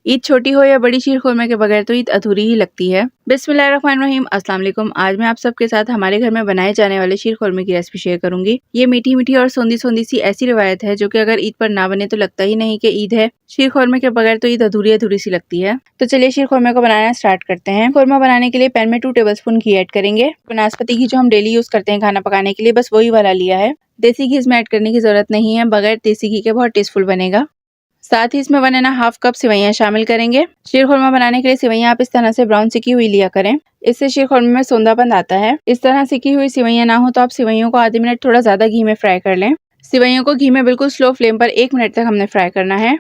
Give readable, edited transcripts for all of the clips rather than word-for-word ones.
ईद छोटी हो या बड़ी, शीर खुरमे के बगैर तो ईद अधूरी ही लगती है। बिस्मिल्लाहिर्रहमानिर्रहीम, अस्सलाम वालेकुम। आज मैं आप सबके साथ हमारे घर में बनाए जाने वाले शीर खुरमे की रेसिपी शेयर करूंगी। ये मीठी मीठी और सोंधी सोंधी सी ऐसी रिवायत है जो कि अगर ईद पर ना बने तो लगता ही नहीं कि ईद है। शीर खुरमे के बगैर तो ईद अधूरी अधूरी सी लगती है। तो चलिए शीर खुरमे को बनाना स्टार्ट करते हैं। खुरमा बनाने के लिए पैन में 2 टेबलस्पून घी ऐड करेंगे। बनास्पति घी जो हम डेली यूज करते हैं खाना पकाने के लिए, बस वही वाला लिया है। देसी घी इसमें ऐड करने की जरूरत नहीं है, बगैर देसी घी के बहुत टेस्टफुल बनेगा। साथ ही इसमें 1.5 कप सेवइयां शामिल करेंगे। शीर खुरमा बनाने के लिए सेवइयां आप इस तरह से ब्राउन सिकी हुई लिया करें, इससे शीर खुरमे में सौंधापन आता है। इस तरह सिकी हुई सेवइयां ना हो तो आप सेवइयों को आधे मिनट थोड़ा ज्यादा घी में फ्राई कर लें। सेवइयों को घी में बिल्कुल स्लो फ्लेम पर 1 मिनट तक हमने फ्राई करना है।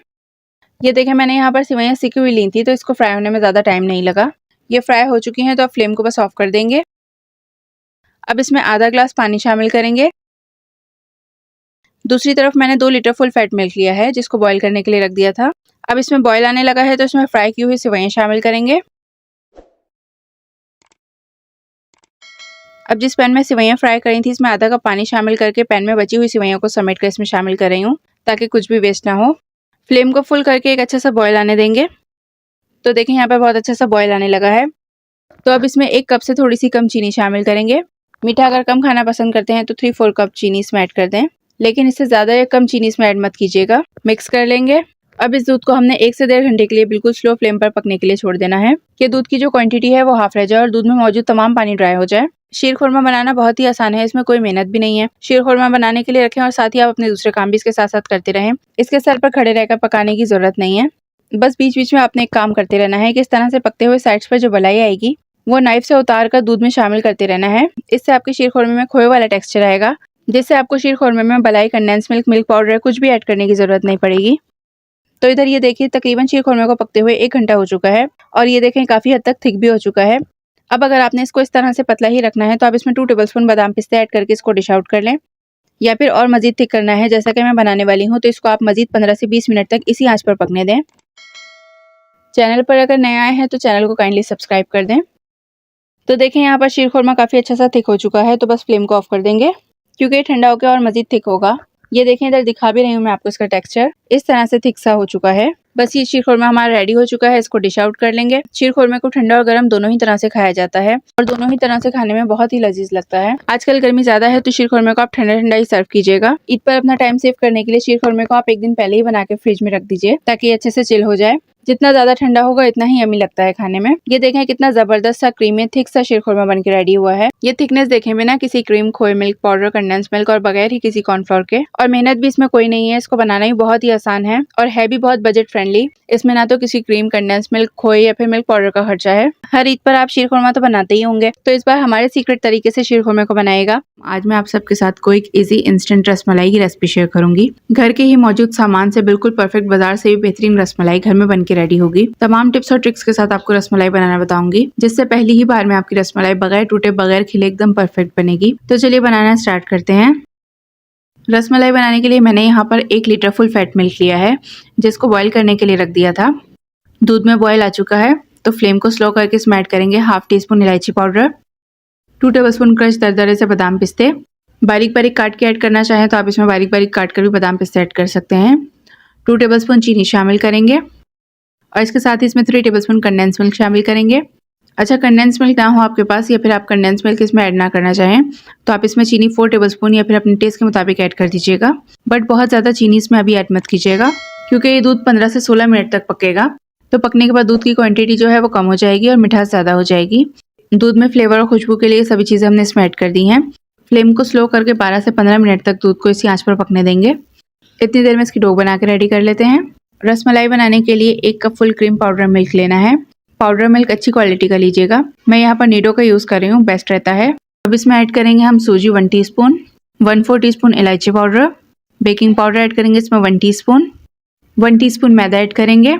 ये देखें, मैंने यहाँ पर सेवइयां सिकी हुई ली थी तो इसको फ्राई होने में ज्यादा टाइम नहीं लगा। ये फ्राई हो चुकी हैं तो आप फ्लेम को बस ऑफ कर देंगे। अब इसमें आधा ग्लास पानी शामिल करेंगे। दूसरी तरफ मैंने 2 लीटर फुल फैट मिल्क लिया है जिसको बॉईल करने के लिए रख दिया था। अब इसमें बॉईल आने लगा है तो इसमें फ्राई की हुई सेवइयां शामिल करेंगे। अब जिस पैन में सेवइयां फ्राई करी थी इसमें आधा कप पानी शामिल करके पैन में बची हुई सेवइयों को समेट कर इसमें शामिल कर रही हूँ ताकि कुछ भी वेस्ट ना हो। फ्लेम को फुल करके एक अच्छा सा बॉईल आने देंगे। तो देखें यहाँ पर बहुत अच्छा सा बॉईल आने लगा है। तो अब इसमें 1 कप से थोड़ी सी कम चीनी शामिल करेंगे। मीठा अगर कम खाना पसंद करते हैं तो 3-4 कप चीनी इसमें ऐड कर दें, लेकिन इससे ज्यादा या कम चीनी इसमें ऐड मत कीजिएगा। मिक्स कर लेंगे। अब इस दूध को हमने 1 से 1.5 घंटे के लिए बिल्कुल स्लो फ्लेम पर पकने के लिए छोड़ देना है कि दूध की जो क्वांटिटी है वो हाफ रह जाए और दूध में मौजूद तमाम पानी ड्राई हो जाए। शीर खुरमा बनाना बहुत ही आसान है, इसमें कोई मेहनत भी नहीं है। शीर खुरमा बनाने के लिए रखें और साथ ही आप अपने दूसरे काम भी इसके साथ साथ करते रहें। इसके सर पर खड़े रहकर पकाने की जरूरत नहीं है, बस बीच बीच में आपने एक काम करते रहना है कि इस तरह से पकते हुए साइड्स पर जो बलाई आएगी वो नाइफ से उतार कर दूध में शामिल करते रहना है। इससे आपके शीर खुरमे में खोए वाला टेक्सचर आएगा, जिससे आपको शीर खुरमे में बलाई, कंडेंस मिल्क, मिल्क पाउडर कुछ भी ऐड करने की जरूरत नहीं पड़ेगी। तो इधर ये देखिए तकरीबन शीर खुरमे को पकते हुए 1 घंटा हो चुका है और ये देखें काफी हद तक थिक भी हो चुका है। अब अगर आपने इसको इस तरह से पतला ही रखना है तो आप इसमें 2 टेबलस्पून बादाम पिस्ते ऐड करके इसको डिश आउट कर लें, या फिर और मजीद थिक करना है जैसा कि मैं बनाने वाली हूँ तो इसको आप मजीद 15 से 20 मिनट तक इसी आंच पर पकने दें। चैनल पर अगर नए आए हैं तो चैनल को काइंडली सब्सक्राइब कर दें। तो देखें यहाँ पर शीर खुरमा काफी अच्छा सा थिक हो चुका है, तो बस फ्लेम को ऑफ कर देंगे क्योंकि ये ठंडा होकर और मजीद थिक होगा। ये देखें, इधर दिखा भी रही हूँ मैं आपको इसका टेक्सचर इस तरह से थिक सा हो चुका है। बस ये शीर खुरमा हमारा रेडी हो चुका है, इसको डिश आउट कर लेंगे। शीर खुरमे को ठंडा और गर्म दोनों ही तरह से खाया जाता है और दोनों ही तरह से खाने में बहुत ही लजीज लगता है। आजकल गर्मी ज्यादा है तो शीर खुरमे को आप ठंडा ठंडा ही सर्व कीजिएगा। ईद पर अपना टाइम सेव करने के लिए शीर खुरमे को आप 1 दिन पहले ही बना के फ्रिज में रख दीजिए ताकि ये अच्छे से चिल हो जाए। जितना ज्यादा ठंडा होगा इतना ही यम्मी लगता है खाने में। ये देखें कितना जबरदस्त सा क्रीमी थिक सा शीर खुरमा बन के रेडी हुआ है। ये थिकनेस देखें बिना किसी क्रीम, खोए मिल्क पाउडर, कंडेंस मिल्क और बगैर ही किसी कॉर्नफ्लोर के। और मेहनत भी इसमें कोई नहीं है, इसको बनाना ही बहुत ही आसान है और है भी बहुत बजट फ्रेंडली। इसमें ना तो किसी क्रीम, कंडेंस मिल्क, खोए या फिर मिल्क पाउडर का खर्चा है। हर ईद पर आप शीर खुरमा तो बनाते ही होंगे, तो इस बार हमारे सीक्रेट तरीके से शीर खुरमे को बनाएगा। आज मैं आप सबके साथ कोई इजी इंस्टेंट रसमलाई की रेसिपी शेयर करूंगी। घर के ही मौजूद सामान से बिल्कुल परफेक्ट, बाजार से भी बेहतरीन रसमलाई घर में बन के रेडी होगी। तमाम टिप्स और ट्रिक्स के साथ आपको रसमलाई बनाना बताऊंगी, जिससे पहली ही बार में आपकी रसमलाई बगैर टूटे, बगैर खिले एकदम परफेक्ट बनेगी। तो चलिए बनाना स्टार्ट करते हैं। रसमलाई बनाने के लिए मैंने यहाँ पर 1 लीटर फुल फैट मिल्क लिया है जिसको बॉईल करने के लिए रख दिया था। दूध में बॉईल आ चुका है तो फ्लेम को स्लो करके इसमें ऐड करेंगे हाफ टी स्पून इलायची पाउडर, 2 टेबलस्पून क्रश दरदरे से बादाम पिस्ते। बारीक बारीक काट के ऐड करना चाहें तो आप इसमें बारीक बारीक काट कर भी बादाम पिस्ते ऐड कर सकते हैं। 2 टेबलस्पून चीनी शामिल करेंगे और इसके साथ ही इसमें 3 टेबलस्पून कंडेंस मिल्क शामिल करेंगे। अच्छा, कंडेंस मिल्क ना हो आपके पास या फिर आप कंडेंस मिल्क इसमें ऐड ना करना चाहें तो आप इसमें चीनी 4 टेबलस्पून या फिर अपने टेस्ट के मुताबिक ऐड कर दीजिएगा, बट बहुत ज़्यादा चीनी इसमें अभी ऐड मत कीजिएगा क्योंकि ये दूध 15 से 16 मिनट तक पकेगा। तो पकने के बाद दूध की क्वांटिटी जो है वो कम हो जाएगी और मिठास ज़्यादा हो जाएगी। दूध में फ्लेवर और खुशबू के लिए सभी चीज़ें हमने इसमें ऐड कर दी हैं। फ्लेम को स्लो करके 12 से 15 मिनट तक दूध को इसी आंच पर पकने देंगे। इतनी देर में इसकी डो बना के रेडी कर लेते हैं। रसमलाई बनाने के लिए 1 cup full cream powder milk लेना है। पाउडर मिल्क अच्छी क्वालिटी का लीजिएगा, मैं यहाँ पर नीडो का यूज़ कर रही हूँ, बेस्ट रहता है। अब इसमें ऐड करेंगे हम सूजी 1 टीस्पून, 1/4 टीस्पून इलायची पाउडर, बेकिंग पाउडर ऐड करेंगे इसमें 1 टीस्पून, 1 टीस्पून मैदा ऐड करेंगे।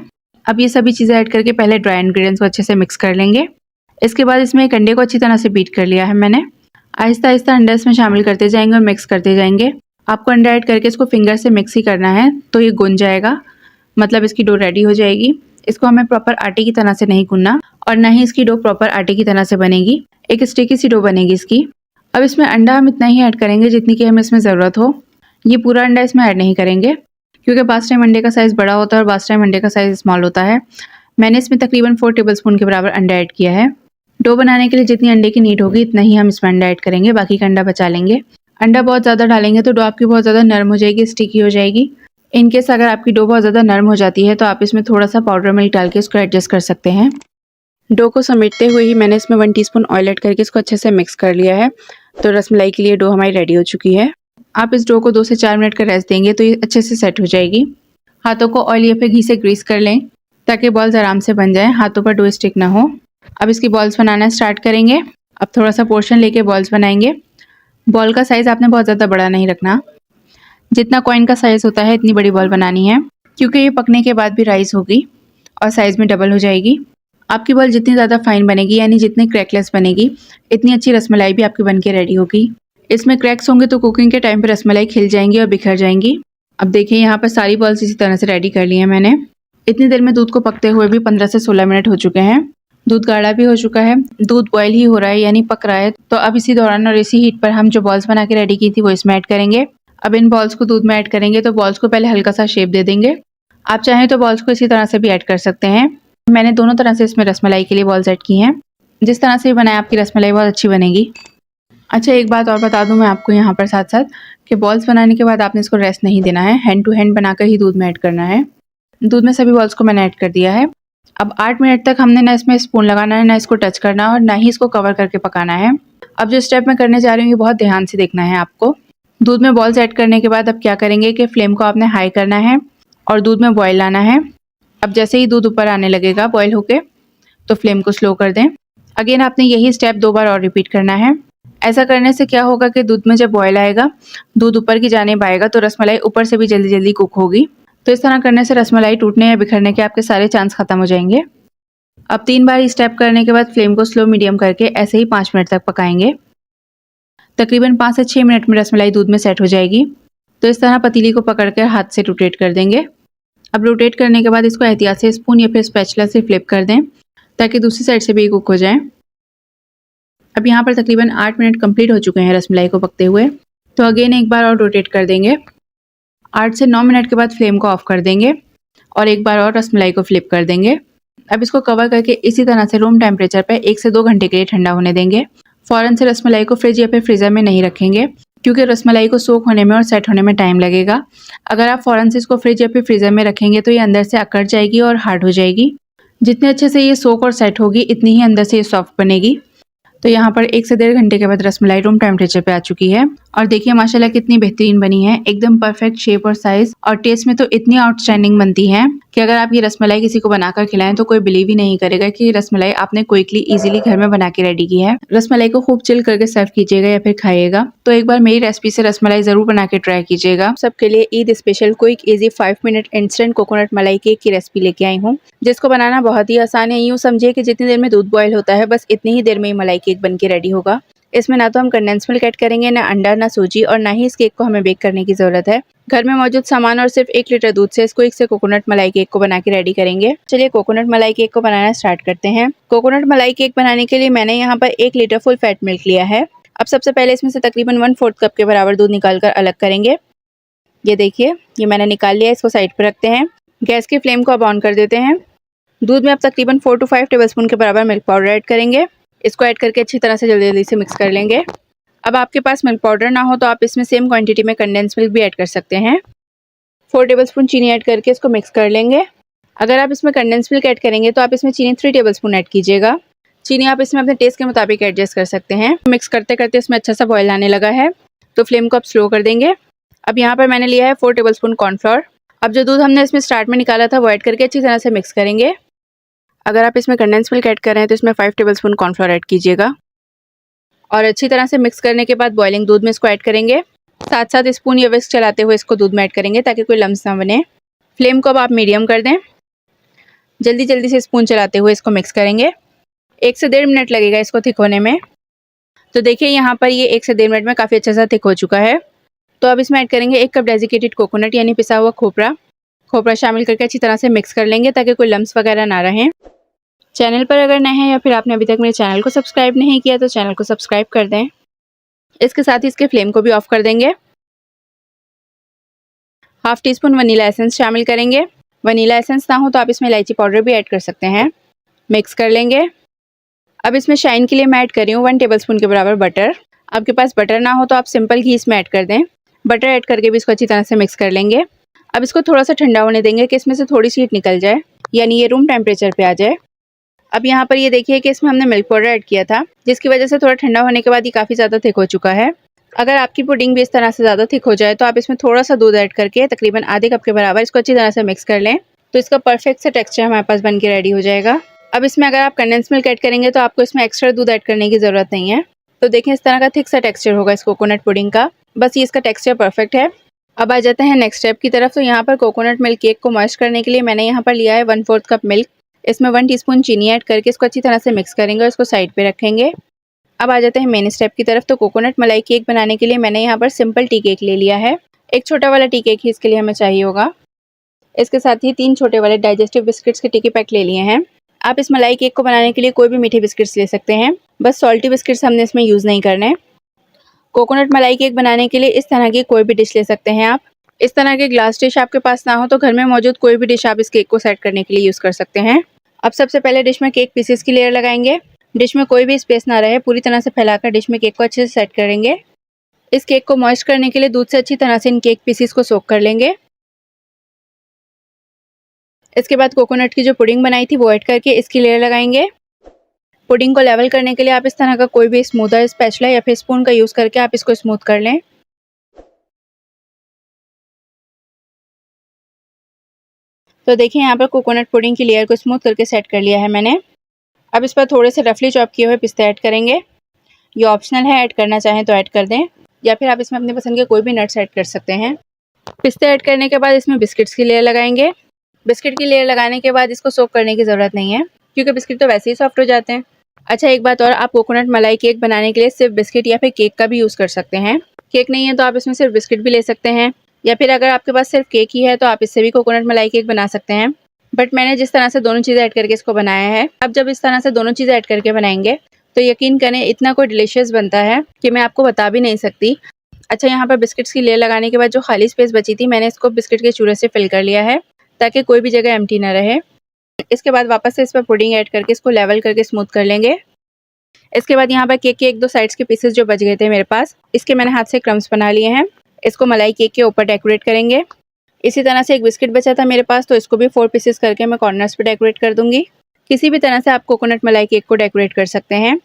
अब ये सभी चीज़ें ऐड करके पहले ड्राई इंग्रेडिएंट्स को अच्छे से मिक्स कर लेंगे। इसके बाद इसमें एक अंडे को अच्छी तरह से बीट कर लिया है मैंने। आहिस्ता आहिस्ता अंडा इसमें शामिल करते जाएंगे और मिक्स करते जाएंगे। आपको अंडा ऐड करके इसको फिंगर से मिक्स ही करना है तो ये गुन जाएगा, मतलब इसकी डो रेडी हो जाएगी। इसको हमें प्रॉपर आटे की तरह से नहीं गूंदना और ना ही इसकी डो प्रॉपर आटे की तरह से बनेगी, एक स्टिकी सी डो बनेगी इसकी। अब इसमें अंडा हम इतना ही ऐड करेंगे जितनी की हमें इसमें ज़रूरत हो। ये पूरा अंडा इसमें ऐड नहीं करेंगे क्योंकि बास टाइम अंडे का साइज़ बड़ा होता है और बास टाइम अंडे का साइज़ स्मॉल होता है। मैंने इसमें तकरीबन 4 टेबलस्पून के बराबर अंडा ऐड किया है। डो बनाने के लिए जितनी अंडे की नीड होगी इतना ही हम इसमें अंडा ऐड करेंगे, बाकी का अंडा बचा लेंगे। अंडा बहुत ज़्यादा डालेंगे तो डो आपकी बहुत ज़्यादा नरम हो जाएगी, स्टिकी हो जाएगी। इनकेस अगर आपकी डो बहुत ज़्यादा नरम हो जाती है तो आप इसमें थोड़ा सा पाउडर मिल्क डाल के इसको एडजस्ट कर सकते हैं। डो को समेटते हुए ही मैंने इसमें 1 टीस्पून ऑयल ऐड करके इसको अच्छे से मिक्स कर लिया है। तो रसमलाई के लिए डो हमारी रेडी हो चुकी है। आप इस डो को 2 से 4 मिनट का रेस्ट देंगे तो ये अच्छे से सेट हो जाएगी। हाथों को ऑयल या फिर घी से ग्रीस कर लें ताकि बॉल्स आराम से बन जाएं, हाथों पर डो स्टिक ना हो। अब इसकी बॉल्स बनाना स्टार्ट करेंगे। अब थोड़ा सा पोर्शन लेके बॉल्स बनाएंगे। बॉल का साइज़ आपने बहुत ज़्यादा बड़ा नहीं रखना, जितना कॉइन का साइज़ होता है इतनी बड़ी बॉल बनानी है, क्योंकि ये पकने के बाद भी राइस होगी और साइज़ में डबल हो जाएगी। आपकी बॉल जितनी ज़्यादा फाइन बनेगी यानी जितनी क्रैकलेस बनेगी इतनी अच्छी रसमलाई भी आपकी बनके रेडी होगी। इसमें क्रैक्स होंगे तो कुकिंग के टाइम पे रसमलाई खिल जाएंगी और बिखर जाएंगी। अब देखिए यहाँ पर सारी बॉल्स इसी तरह से रेडी कर ली हैं मैंने। इतनी देर में दूध को पकते हुए भी 15 से 16 मिनट हो चुके हैं। दूध गाढ़ा भी हो चुका है, दूध बॉयल ही हो रहा है यानी पक रहा है। तो अब इसी दौरान और इसी हीट पर हम जो बॉल्स बना के रेडी की थी वो इसमें ऐड करेंगे। अब इन बॉल्स को दूध में ऐड करेंगे तो बॉल्स को पहले हल्का सा शेप दे देंगे। आप चाहें तो बॉल्स को इसी तरह से भी ऐड कर सकते हैं। मैंने दोनों तरह से इसमें रसमलाई के लिए बॉल्स ऐड की हैं। जिस तरह से भी बनाए आपकी रसमलाई बहुत अच्छी बनेगी। अच्छा, एक बात और बता दूं मैं आपको यहाँ पर साथ साथ कि बॉल्स बनाने के बाद आपने इसको रेस्ट नहीं देना है, हैंड टू हैंड बनाकर ही दूध में ऐड करना है। दूध में सभी बॉल्स को मैंने ऐड कर दिया है। अब 8 मिनट तक हमने ना इसमें स्पून लगाना है, ना इसको टच करना और ना ही इसको कवर करके पकाना है। अब जो स्टेप मैं करने जा रही हूँ ये बहुत ध्यान से देखना है आपको। दूध में बॉल्स ऐड करने के बाद अब क्या करेंगे कि फ्लेम को आपने हाई करना है और दूध में बॉयल लाना है। अब जैसे ही दूध ऊपर आने लगेगा बॉयल होके तो फ्लेम को स्लो कर दें। अगेन आपने यही स्टेप 2 बार और रिपीट करना है। ऐसा करने से क्या होगा कि दूध में जब बॉयल आएगा, दूध ऊपर की जानिब आएगा तो रसमलाई ऊपर से भी जल्दी जल्दी कुक होगी। तो इस तरह करने से रसमलाई टूटने या बिखरने के आपके सारे चांस खत्म हो जाएंगे। अब 3 बार इस स्टेप करने के बाद फ्लेम को स्लो मीडियम करके ऐसे ही 5 मिनट तक पकाएंगे। तकरीबन 5 से 6 मिनट में रसमलाई दूध में सेट हो जाएगी। तो इस तरह पतीली को पकड़कर हाथ से रोटेट कर देंगे। अब रोटेट करने के बाद इसको एहतियात से स्पून या फिर स्पैचुला से फ्लिप कर दें ताकि दूसरी साइड से भी कुक हो जाए। अब यहाँ पर तकरीबन 8 मिनट कंप्लीट हो चुके हैं रसमलाई को पकते हुए। तो अगेन एक बार और रोटेट कर देंगे। 8 से 9 मिनट के बाद फ्लेम को ऑफ कर देंगे और एक बार और रसमलाई को फ्लिप कर देंगे। अब इसको कवर करके इसी तरह से रूम टेम्परेचर पर 1 से 2 घंटे के लिए ठंडा होने देंगे। फ़ौरन से रसमलाई को फ्रिज या फिर फ्रीज़र में नहीं रखेंगे, क्योंकि रसमलाई को सोख होने में और सेट होने में टाइम लगेगा। अगर आप फ़ौरन से इसको फ्रिज या फिर फ्रीज़र में रखेंगे तो ये अंदर से अकड़ जाएगी और हार्ड हो जाएगी। जितने अच्छे से ये सोख और सेट होगी इतनी ही अंदर से ये सॉफ्ट बनेगी। तो यहाँ पर 1 से 1.5 घंटे के बाद रसमलाई रूम टेम्परेचर पे आ चुकी है और देखिए माशाल्लाह कितनी बेहतरीन बनी है, एकदम परफेक्ट शेप और साइज और टेस्ट में तो इतनी आउटस्टैंडिंग बनती है कि अगर आप ये रसमलाई किसी को बनाकर खिलाएं तो कोई बिलीव ही नहीं करेगा कि ये रसमलाई आपने क्विकली इजीली घर में बना के रेडी की है। रसमलाई को खूब चिल करके सर्व कीजिएगा या फिर खाइएगा। तो एक बार मेरी रेसिपी से रसमलाई जरूर बना के ट्राई कीजिएगा। सबके लिए Eid special quick easy 5 minute instant coconut मलाई केक की रेसिपी लेके आई हूँ, जिसको बनाना बहुत ही आसान है। यूँ समझिए कि जितनी देर में दूध बॉयल होता है बस इतनी ही देर में मलाई केक बन के रेडी होगा। इसमें ना तो हम कंडेंस मिल्क ऐड करेंगे, ना अंडा, ना सूजी और ना ही इस केक को हमें बेक करने की जरूरत है। घर में मौजूद सामान और सिर्फ 1 लीटर दूध से इसको 1 से कोकोनट मलाई केक को बना के रेडी करेंगे। चलिए कोकोनट मलाई केक को बनाना स्टार्ट करते हैं। कोकोनट मलाई केक बनाने के लिए मैंने यहाँ पर 1 लीटर फुल फैट मिल्क लिया है। अब सबसे पहले इसमें से तकरीबन 1/4 कप के बराबर दूध निकाल कर अलग करेंगे। ये देखिए, ये मैंने निकाल लिया, इसको साइड पर रखते हैं। गैस की फ्लेम को अब ऑन कर देते हैं। दूध में अब तकरीबन 4 से 5 टेबलस्पून के बराबर मिल्क पाउडर ऐड करेंगे। इसको ऐड करके अच्छी तरह से जल्दी जल्दी से मिक्स कर लेंगे। अब आपके पास मिल्क पाउडर ना हो तो आप इसमें सेम क्वांटिटी में कंडेंस मिल्क भी ऐड कर सकते हैं। 4 टेबलस्पून चीनी ऐड करके इसको मिक्स कर लेंगे। अगर आप इसमें कंडेंस मिल्क ऐड करेंगे तो आप इसमें चीनी 3 टेबलस्पून ऐड कीजिएगा। चीनी आप इसमें अपने टेस्ट के मुताबिक एडजस्ट कर सकते हैं। मिक्स करते करते इसमें अच्छा सा बॉयल आने लगा है तो फ्लेम को अब स्लो कर देंगे। अब यहाँ पर मैंने लिया है 4 टेबलस्पून कॉर्नफ्लोर। अब जो दूध हमने इसमें स्टार्ट में निकाला था वो ऐड करके अच्छी तरह से मिक्स करेंगे। अगर आप इसमें कंडेंस मिल्क ऐड कर रहे हैं तो इसमें 5 टेबलस्पून कॉर्नफ्लोर ऐड कीजिएगा और अच्छी तरह से मिक्स करने के बाद बॉइलिंग दूध में इसको ऐड करेंगे। साथ साथ स्पून या विस्क चलाते हुए इसको दूध में ऐड करेंगे ताकि कोई लम्स ना बने। फ्लेम को अब आप मीडियम कर दें। जल्दी जल्दी से स्पून चलाते हुए इसको मिक्स करेंगे। 1 से 1.5 मिनट लगेगा इसको थिक होने में। तो देखिए यहाँ पर ये 1 से 1.5 मिनट में काफ़ी अच्छा सा थिक हो चुका है। तो अब इसमें ऐड करेंगे 1 कप डेजिकेटेड कोकोनट यानी पिसा हुआ खोपरा शामिल करके अच्छी तरह से मिक्स कर लेंगे ताकि कोई लम्स वगैरह ना रहें। चैनल पर अगर नए हैं या फिर आपने अभी तक मेरे चैनल को सब्सक्राइब नहीं किया तो चैनल को सब्सक्राइब कर दें। इसके साथ ही इसके फ्लेम को भी ऑफ कर देंगे। Half tea spoon vanilla essence शामिल करेंगे वनीला एसेंस ना हो तो आप इसमें इलायची पाउडर भी ऐड कर सकते हैं। मिक्स कर लेंगे। अब इसमें शाइन के लिए मैं ऐड कर रही हूँ 1 टेबलस्पून के बराबर बटर। आपके पास बटर ना हो तो आप सिंपल घी इसमें ऐड कर दें। बटर ऐड करके भी इसको अच्छी तरह से मिक्स कर लेंगे। अब इसको थोड़ा सा ठंडा होने देंगे कि इसमें से थोड़ी सी हीट निकल जाए, यानी ये रूम टेम्परेचर पे आ जाए। अब यहाँ पर ये देखिए कि इसमें हमने मिल्क पाउडर ऐड किया था, जिसकी वजह से थोड़ा ठंडा होने के बाद ये काफ़ी ज़्यादा थिक हो चुका है। अगर आपकी पुडिंग भी इस तरह से ज़्यादा थिक हो जाए तो आप इसमें थोड़ा सा दूध ऐड करके तकरीबन आधे कप के बराबर इसको अच्छी तरह से मिक्स कर लें, तो इसका परफेक्ट से टेक्सचर हमारे पास बन के रेडी हो जाएगा। अब इसमें अगर आप कंडेंस मिल्क ऐड करेंगे तो आपको इसमें एक्स्ट्रा दूध ऐड करने की ज़रूरत नहीं है। तो देखें इस तरह का थिक सा टेक्सचर होगा इस कोकोनट पुडिंग का, बस ये इसका टेक्सचर परफेक्ट है। अब आ जाते हैं नेक्स्ट स्टेप की तरफ। तो यहाँ पर कोकोनट मिल्क केक को मॉइस्ट करने के लिए मैंने यहाँ पर लिया है 1/4 कप मिल्क। इसमें 1 टीस्पून चीनी ऐड करके इसको अच्छी तरह से मिक्स करेंगे और इसको साइड पे रखेंगे। अब आ जाते हैं मेन स्टेप की तरफ। तो कोकोनट मलाई केक बनाने के लिए मैंने यहाँ पर सिंपल टी केक ले लिया है। एक छोटा वाला टी केक ही इसके लिए हमें चाहिए होगा। इसके साथ ही 3 छोटे वाले डाइजेस्टिव बिस्किट्स के टिकी पैक ले लिए हैं। आप इस मलाई केक को बनाने के लिए कोई भी मीठे बिस्किट्स ले सकते हैं, बस सॉल्टी बिस्किट्स हमने इसमें यूज़ नहीं करने। कोकोनट मलाई केक बनाने के लिए इस तरह की कोई भी डिश ले सकते हैं आप। इस तरह के ग्लास डिश आपके पास ना हो तो घर में मौजूद कोई भी डिश आप इस केक को सेट करने के लिए यूज़ कर सकते हैं। अब सबसे पहले डिश में केक पीसेस की लेयर लगाएंगे। डिश में कोई भी स्पेस ना रहे, पूरी तरह से फैलाकर डिश में केक को अच्छे से सेट करेंगे। इस केक को मॉइस्ट करने के लिए दूध से अच्छी तरह से इन केक पीसेस को सोक कर लेंगे। इसके बाद कोकोनट की जो पुडिंग बनाई थी वो ऐड करके इसकी लेयर लगाएंगे। पुडिंग को लेवल करने के लिए आप इस तरह का कोई भी स्मूदर, स्पैचुला या फिर स्पून का यूज़ करके आप इसको स्मूथ कर लें। तो देखिए यहाँ पर कोकोनट पुडिंग की लेयर को स्मूथ करके सेट कर लिया है मैंने। अब इस पर थोड़े से रफली चॉप किए हुए पिस्ते ऐड करेंगे। ये ऑप्शनल है, ऐड करना चाहें तो ऐड कर दें, या फिर आप इसमें अपनी पसंद के कोई भी नट्स ऐड कर सकते हैं। पिस्ते ऐड करने के बाद इसमें बिस्किट्स की लेयर लगाएंगे। बिस्किट की लेयर लगाने के बाद इसको सोक करने की ज़रूरत नहीं है, क्योंकि बिस्किट तो वैसे ही सॉफ्ट हो जाते हैं। अच्छा, एक बात और, आप कोकोनट मलाई केक बनाने के लिए सिर्फ बिस्किट या फिर केक का भी यूज़ कर सकते हैं। केक नहीं है तो आप इसमें सिर्फ बिस्किट भी ले सकते हैं, या फिर अगर आपके पास सिर्फ केक ही है तो आप इससे भी कोकोनट मलाई केक बना सकते हैं। बट मैंने जिस तरह से दोनों चीज़ें ऐड करके इसको बनाया है, अब जब इस तरह से दोनों चीज़ें ऐड करके बनाएंगे तो यकीन करें इतना कोई डिलीशियस बनता है कि मैं आपको बता भी नहीं सकती। अच्छा, यहाँ पर बिस्किट्स की लेयर लगाने के बाद जो खाली स्पेस बची थी मैंने इसको बिस्किट के चूरे से फिल कर लिया है, ताकि कोई भी जगह एम्प्टी ना रहे। इसके बाद वापस से इस पर पुडिंग ऐड करके इसको लेवल करके स्मूथ कर लेंगे। इसके बाद यहाँ पर केक के 1-2 साइड्स के पीसेस जो बच गए थे मेरे पास, इसके मैंने हाथ से क्रम्स बना लिए हैं। इसको मलाई केक के ऊपर डेकोरेट करेंगे। इसी तरह से एक बिस्किट बचा था मेरे पास, तो इसको भी 4 पीसेस करके मैं कॉर्नर्स पे डेकोरेट कर दूंगी। किसी भी तरह से आप कोकोनट मलाई केक को डेकोरेट कर सकते हैं।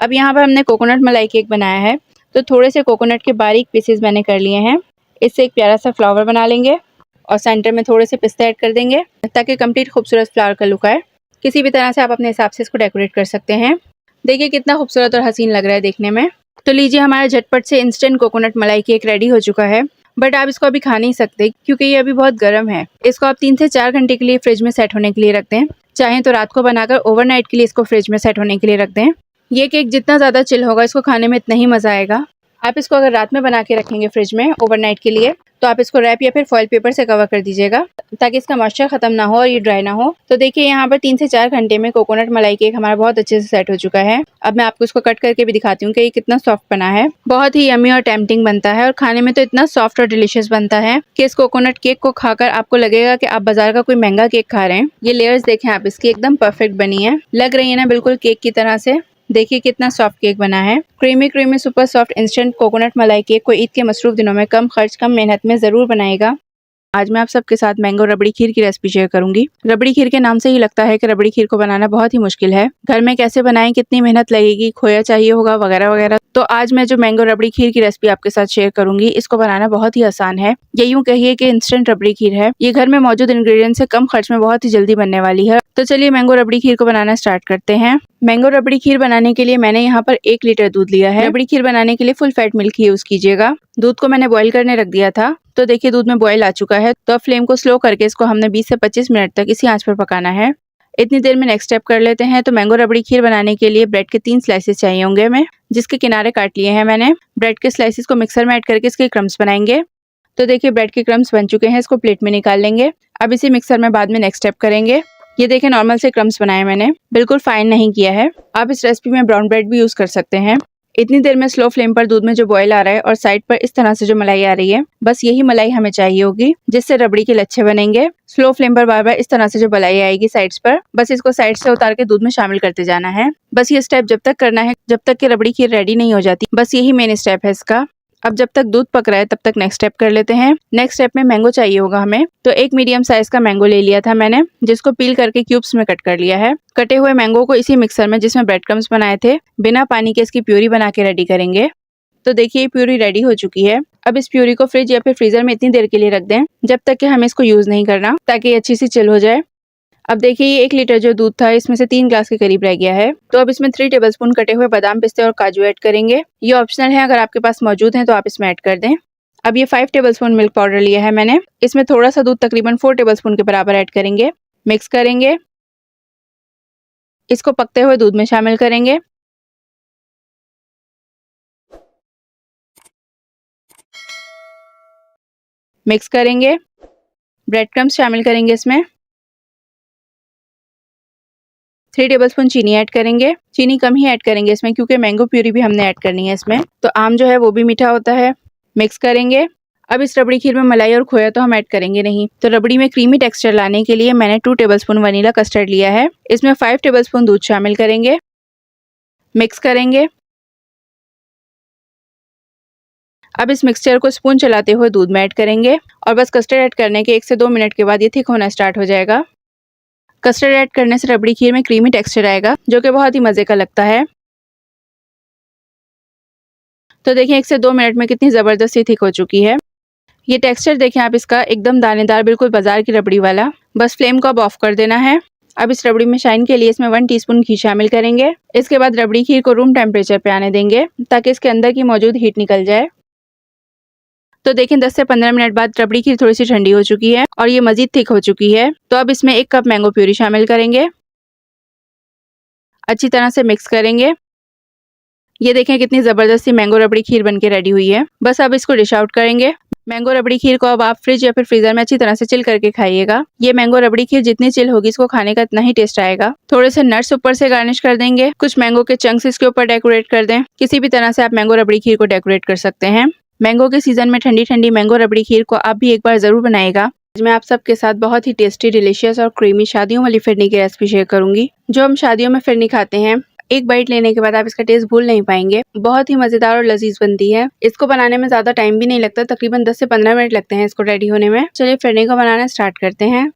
अब यहाँ पर हमने कोकोनट मलाई केक बनाया है, तो थोड़े से कोकोनट के बारीक पीसेस मैंने कर लिए हैं। इससे एक प्यारा सा फ्लावर बना लेंगे और सेंटर में थोड़े से पिस्ते ऐड कर देंगे, ताकि कंप्लीट खूबसूरत फ्लावर का लुक आए। किसी भी तरह से आप अपने हिसाब से इसको डेकोरेट कर सकते हैं। देखिए कितना खूबसूरत और हसीन लग रहा है देखने में। तो लीजिए, हमारा झटपट से इंस्टेंट कोकोनट मलाई केक रेडी हो चुका है। बट आप इसको अभी खा नहीं सकते, क्योंकि ये अभी बहुत गर्म है। इसको आप 3 से 4 घंटे के लिए फ्रिज में सेट होने के लिए रख दें। चाहें तो रात को बनाकर ओवरनाइट के लिए इसको फ्रिज में सेट होने के लिए रख दें। ये केक जितना ज़्यादा चिल होगा, इसको खाने में इतना ही मज़ा आएगा। आप इसको अगर रात में बना के रखेंगे फ्रिज में ओवरनाइट के लिए, तो आप इसको रैप या फिर फॉइल पेपर से कवर कर दीजिएगा, ताकि इसका मॉइस्चर खत्म ना हो और ये ड्राई ना हो। तो देखिए यहाँ पर 3 से 4 घंटे में कोकोनट मलाई केक हमारा बहुत अच्छे से सेट हो चुका है। अब मैं आपको इसको कट करके भी दिखाती हूँ कि ये कितना सॉफ्ट बना है। बहुत ही यम्मी और टेम्पटिंग बनता है, और खाने में तो इतना सॉफ्ट और डिलीशियस बनता है कि इस कोकोनट केक को खाकर आपको लगेगा कि आप बाजार का कोई महंगा केक खा रहे हैं। ये लेयर्स देखें आप, इसकी एकदम परफेक्ट बनी है, लग रही है ना बिल्कुल केक की तरह से। देखिए कितना सॉफ्ट केक बना है। Creamy super soft instant coconut मलाई केक को ईद के मसरूफ दिनों में कम खर्च कम मेहनत में ज़रूर बनाएगा। आज मैं आप सबके साथ मैंगो रबड़ी खीर की रेसिपी शेयर करूंगी। रबड़ी खीर के नाम से ही लगता है कि रबड़ी खीर को बनाना बहुत ही मुश्किल है। घर में कैसे बनाएं, कितनी मेहनत लगेगी, खोया चाहिए होगा वगैरह वगैरह। तो आज मैं जो मैंगो रबड़ी खीर की रेसिपी आपके साथ शेयर करूंगी, इसको बनाना बहुत ही आसान है। ये यूं कहिए कि इंस्टेंट रबड़ी खीर है। ये घर में मौजूद इंग्रेडिएंट से कम खर्च में बहुत ही जल्दी बनने वाली है। तो चलिए मैंगो रबड़ी खीर को बनाना स्टार्ट करते हैं। मैंगो रबड़ी खीर बनाने के लिए मैंने यहाँ पर 1 लीटर दूध लिया है। रबड़ी खीर बनाने के लिए फुल फैट मिल्क यूज कीजिएगा। दूध को मैंने बॉईल करने रख दिया था, तो देखिए दूध में बॉईल आ चुका है। तो अब फ्लेम को स्लो करके इसको हमने 20 से 25 मिनट तक इसी आंच पर पकाना है। इतनी देर में नेक्स्ट स्टेप कर लेते हैं। तो मैंगो रबड़ी खीर बनाने के लिए ब्रेड के 3 स्लाइसेस चाहिए होंगे हमें, जिसके किनारे काट लिए हैं मैंने। ब्रेड के स्लाइसेस को मिक्सर में ऐड करके इसके क्रम्स बनाएंगे। तो देखिए ब्रेड के क्रम्स बन चुके हैं, इसको प्लेट में निकाल लेंगे। अब इसी मिक्सर में बाद में नेक्स्ट स्टेप करेंगे। ये देखें नॉर्मल से क्रम्स बनाए मैंने, बिल्कुल फाइन नहीं किया है। आप इस रेसिपी में ब्राउन ब्रेड भी यूज कर सकते हैं। इतनी देर में स्लो फ्लेम पर दूध में जो बॉयल आ रहा है और साइड पर इस तरह से जो मलाई आ रही है, बस यही मलाई हमें चाहिए होगी जिससे रबड़ी के लच्छे बनेंगे। स्लो फ्लेम पर बार बार इस तरह से जो मलाई आएगी साइड्स पर, बस इसको साइड से उतार के दूध में शामिल करते जाना है। बस ये स्टेप जब तक करना है जब तक कि रबड़ी खीर रेडी नहीं हो जाती, बस यही मेन स्टेप है इसका। अब जब तक दूध पक रहा है तब तक नेक्स्ट स्टेप कर लेते हैं। नेक्स्ट स्टेप में मैंगो चाहिए होगा हमें, तो एक मीडियम साइज का मैंगो ले लिया था मैंने, जिसको पील करके क्यूब्स में कट कर लिया है। कटे हुए मैंगो को इसी मिक्सर में जिसमें ब्रेड क्रम्स बनाए थे बिना पानी के इसकी प्यूरी बना के रेडी करेंगे। तो देखिए ये प्यूरी रेडी हो चुकी है। अब इस प्यूरी को फ्रिज या फिर फ्रीजर में इतनी देर के लिए रख दें जब तक कि हमें इसको यूज नहीं करना, ताकि अच्छी सी चिल हो जाए। अब देखिए ये 1 लीटर जो दूध था इसमें से 3 ग्लास के करीब रह गया है। तो अब इसमें 3 टेबलस्पून कटे हुए बादाम, पिस्ते और काजू ऐड करेंगे। ये ऑप्शनल है, अगर आपके पास मौजूद हैं तो आप इसमें ऐड कर दें। अब ये 5 टेबलस्पून मिल्क पाउडर लिया है मैंने, इसमें थोड़ा सा दूध तकरीबन 4 टेबलस्पून के बराबर ऐड करेंगे। मिक्स करेंगे, इसको पकते हुए दूध में शामिल करेंगे। मिक्स करेंगे, ब्रेड क्रम्स शामिल करेंगे इसमें। 3 टेबलस्पून चीनी ऐड करेंगे। चीनी कम ही ऐड करेंगे इसमें क्योंकि मैंगो प्यूरी भी हमने ऐड करनी है इसमें, तो आम जो है वो भी मीठा होता है। मिक्स करेंगे। अब इस रबड़ी खीर में मलाई और खोया तो हम ऐड करेंगे नहीं, तो रबड़ी में क्रीमी टेक्सचर लाने के लिए मैंने 2 टेबलस्पून वनीला कस्टर्ड लिया है। इसमें 5 टेबलस्पून दूध शामिल करेंगे। मिक्स करेंगे। अब इस मिक्सचर को स्पून चलाते हुए दूध में ऐड करेंगे और बस कस्टर्ड ऐड करने के 1 से 2 मिनट के बाद ये थिक होना स्टार्ट हो जाएगा। कस्टर्ड ऐड करने से रबड़ी खीर में क्रीमी टेक्सचर आएगा जो कि बहुत ही मजे का लगता है। तो देखिए 1 से 2 मिनट में कितनी जबरदस्ती थिक हो चुकी है। ये टेक्सचर देखें आप इसका, एकदम दानेदार, बिल्कुल बाजार की रबड़ी वाला। बस फ्लेम को अब ऑफ कर देना है। अब इस रबड़ी में शाइन के लिए इसमें 1 टीस्पून घी शामिल करेंगे। इसके बाद रबड़ी खीर को रूम टेम्परेचर पे आने देंगे ताकि इसके अंदर की मौजूद हीट निकल जाए। तो देखें 10 से 15 मिनट बाद रबड़ी खीर थोड़ी सी ठंडी हो चुकी है और ये मजीद थिक हो चुकी है। तो अब इसमें 1 कप मैंगो प्यूरी शामिल करेंगे। अच्छी तरह से मिक्स करेंगे। ये देखें कितनी जबरदस्ती मैंगो रबड़ी खीर बनके रेडी हुई है। बस अब इसको डिश आउट करेंगे। मैंगो रबड़ी खीर को अब आप फ्रिज या फिर फ्रीजर में अच्छी तरह से चिल करके खाइएगा। ये मैंगो रबड़ी खीर जितनी चिल होगी इसको खाने का इतना ही टेस्ट आएगा। थोड़े से नट्स ऊपर से गार्निश कर देंगे, कुछ मैंगो के चंक्स इसके ऊपर डेकोरेट कर दें। किसी भी तरह से आप मैंगो रबड़ी खीर को डेकोरेट कर सकते हैं। मैंगो के सीजन में ठंडी ठंडी मैंगो रबड़ी खीर को आप भी एक बार जरूर बनाएगा। आज मैं आप सबके साथ बहुत ही टेस्टी, डिलीशियस और क्रीमी शादियों वाली फिरनी की रेसिपी शेयर करूंगी, जो हम शादियों में फिरनी खाते हैं। एक बाइट लेने के बाद आप इसका टेस्ट भूल नहीं पाएंगे। बहुत ही मजेदार और लजीज बनती है। इसको बनाने में ज्यादा टाइम भी नहीं लगता, तकरीबन 10 से 15 मिनट लगते हैं इसको रेडी होने में। चलिए फिरनी को बनाना स्टार्ट करते हैं।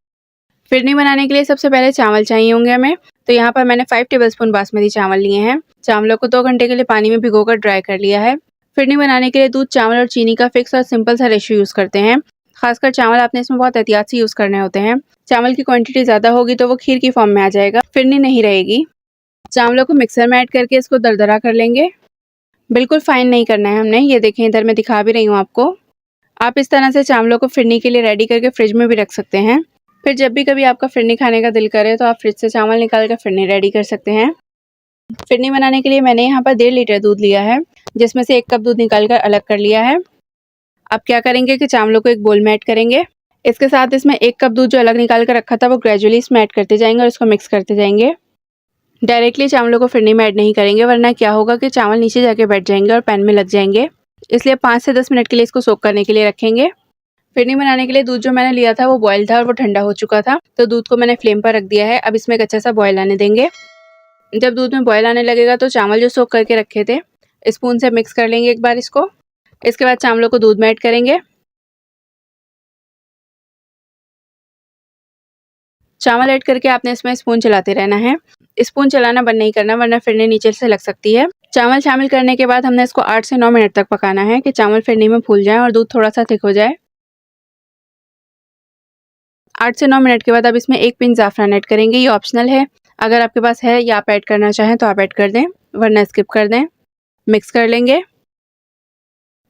फिरनी बनाने के लिए सबसे पहले चावल चाहिए होंगे हमें। तो यहाँ पर मैंने 5 टेबलस्पून बासमती चावल लिए हैं। चावलों को 2 घंटे के लिए पानी में भिगोकर ड्राई कर लिया है। फिरनी बनाने के लिए दूध, चावल और चीनी का फिक्स और सिंपल सा रेशियो यूज करते हैं। खासकर चावल आपने इसमें बहुत एहतियात से यूज करने होते हैं। चावल की क्वांटिटी ज्यादा होगी तो वो खीर की फॉर्म में आ जाएगा, फिरनी नहीं रहेगी। चावलों को मिक्सर में ऐड करके इसको दरदरा कर लेंगे। बिल्कुल फाइन नहीं करना है हमने। ये देखें इधर मैं दिखा भी रही हूँ आपको। आप इस तरह से चावलों को फिरनी के लिए रेडी करके फ्रिज में भी रख सकते हैं। फिर जब भी कभी आपका फिरनी खाने का दिल करे तो आप फ्रिज से चावल निकाल कर फिरनी रेडी कर सकते हैं। फिरनी बनाने के लिए मैंने यहाँ पर 1.5 लीटर दूध लिया है, जिसमें से 1 कप दूध निकाल कर अलग कर लिया है। अब क्या करेंगे कि चावलों को एक बोल में ऐड करेंगे। इसके साथ इसमें 1 कप दूध जो अलग निकाल कर रखा था वो ग्रेजुअली इसमें ऐड करते जाएंगे और इसको मिक्स करते जाएंगे। डायरेक्टली चावलों को फिरनी में ऐड नहीं करेंगे, वरना क्या होगा कि चावल नीचे जाके बैठ जाएंगे और पैन में लग जाएंगे। इसलिए 5 से 10 मिनट के लिए इसको सोक करने के लिए रखेंगे। फिरनी बनाने के लिए दूध जो मैंने लिया था वो बॉयल था और वो ठंडा हो चुका था, तो दूध को मैंने फ्लेम पर रख दिया है। अब इसमें एक अच्छा सा बॉयल आने देंगे। जब दूध में बॉयल आने लगेगा तो चावल जो सोक करके रखे थे स्पून से मिक्स कर लेंगे एक बार इसको। इसके बाद चावलों को दूध में ऐड करेंगे। चावल ऐड करके आपने इसमें स्पून चलाते रहना है। स्पून चलाना बंद नहीं करना, वरना फिरनी नीचे से लग सकती है। चावल शामिल करने के बाद हमने इसको 8 से 9 मिनट तक पकाना है कि चावल फिरनी में फूल जाए और दूध थोड़ा सा थिक हो जाए। 8 से 9 मिनट के बाद अब इसमें 1 पिंच ज़ाफ़रान ऐड करेंगे। ये ऑप्शनल है, अगर आपके पास है या आप ऐड करना चाहें तो आप ऐड कर दें, वरना स्किप कर दें। मिक्स कर लेंगे।